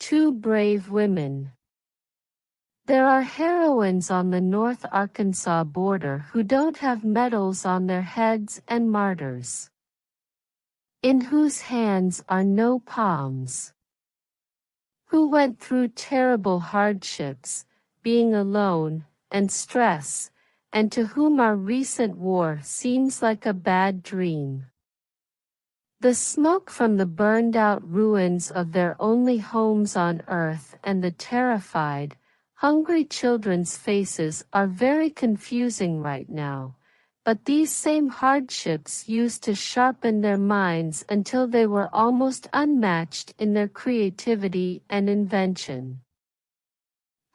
Two brave women. There are heroines on the North Arkansas border who don't have medals on their heads and martyrs, in whose hands are no palms, who went through terrible hardships, being alone, and stress, and to whom our recent war seems like a bad dream. The smoke from the burned-out ruins of their only homes on earth and the terrified, hungry children's faces are very confusing right now, but these same hardships used to sharpen their minds until they were almost unmatched in their creativity and invention.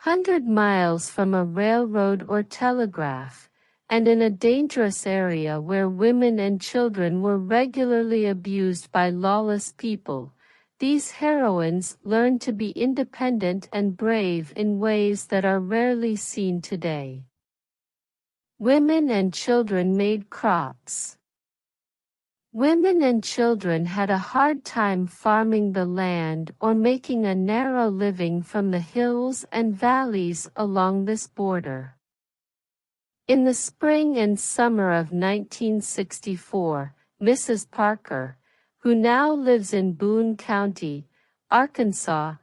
100 miles from a railroad or telegraph, and in a dangerous area where women and children were regularly abused by lawless people, these heroines learned to be independent and brave in ways that are rarely seen today. Women and children made crops. Women and children had a hard time farming the land or making a narrow living from the hills and valleys along this border. In the spring and summer of 1964, Mrs. Parker, who now lives in Boone County, Arkansas,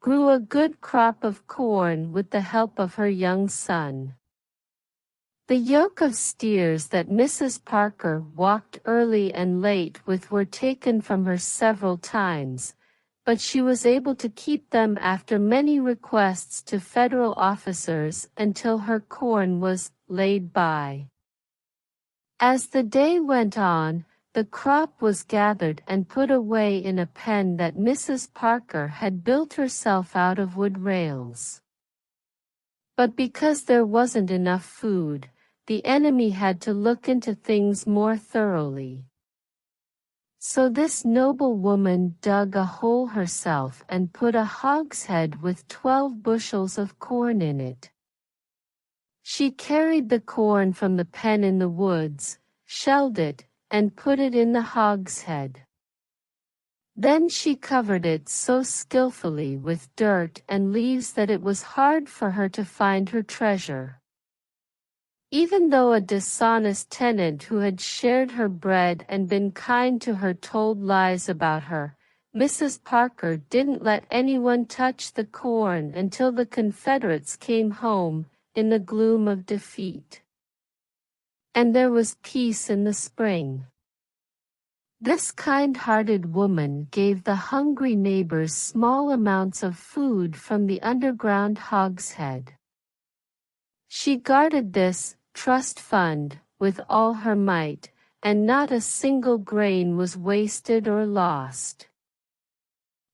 grew a good crop of corn with the help of her young son. The yoke of steers that Mrs. Parker walked early and late with were taken from her several times, but she was able to keep them after many requests to federal officers until her corn was laid by. As the day went on, the crop was gathered and put away in a pen that Mrs. Parker had built herself out of wood rails. But because there wasn't enough food, the enemy had to look into things more thoroughly. So this noble woman dug a hole herself and put a hogshead with 12 bushels of corn in it. She carried the corn from the pen in the woods, shelled it, and put it in the hogshead. Then she covered it so skillfully with dirt and leaves that it was hard for her to find her treasure. Even though a dishonest tenant who had shared her bread and been kind to her told lies about her, Mrs. Parker didn't let anyone touch the corn until the Confederates came home, in the gloom of defeat. And there was peace in the spring. This kind-hearted woman gave the hungry neighbors small amounts of food from the underground hogshead. She guarded this trust fund with all her might, and not a single grain was wasted or lost.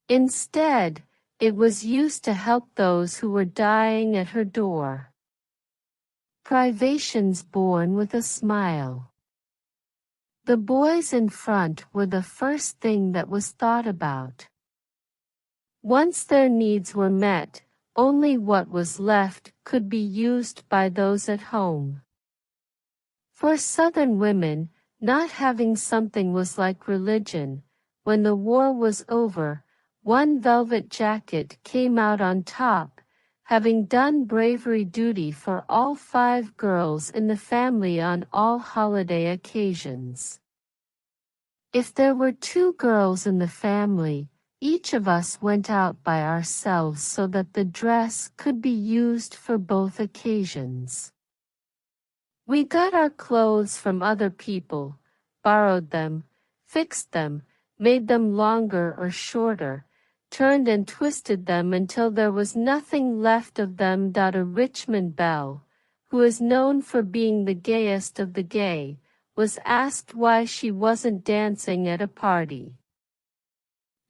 Instead, it was used to help those who were dying at her door. Privations born with a smile. The boys in front were the first thing that was thought about. Once their needs were met, only what was left could be used by those at home. For Southern women, not having something was like religion. When the war was over, one velvet jacket came out on top, having done bravery duty for all 5 girls in the family on all holiday occasions. If there were 2 girls in the family, each of us went out by ourselves so that the dress could be used for both occasions. We got our clothes from other people, borrowed them, fixed them, made them longer or shorter, turned and twisted them until there was nothing left of them. A Richmond belle, who is known for being the gayest of the gay, was asked why she wasn't dancing at a party.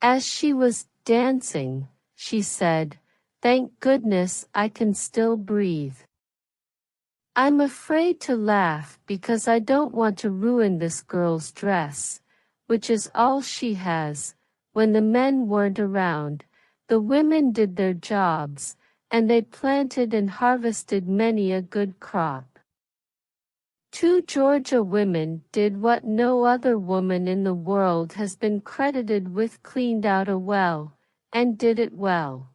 As she was dancing, she said, "Thank goodness I can still breathe. I'm afraid to laugh because I don't want to ruin this girl's dress, which is all she has." When the men weren't around, the women did their jobs, and they planted and harvested many a good crop. 2 Georgia women did what no other woman in the world has been credited with: cleaned out a well, and did it well.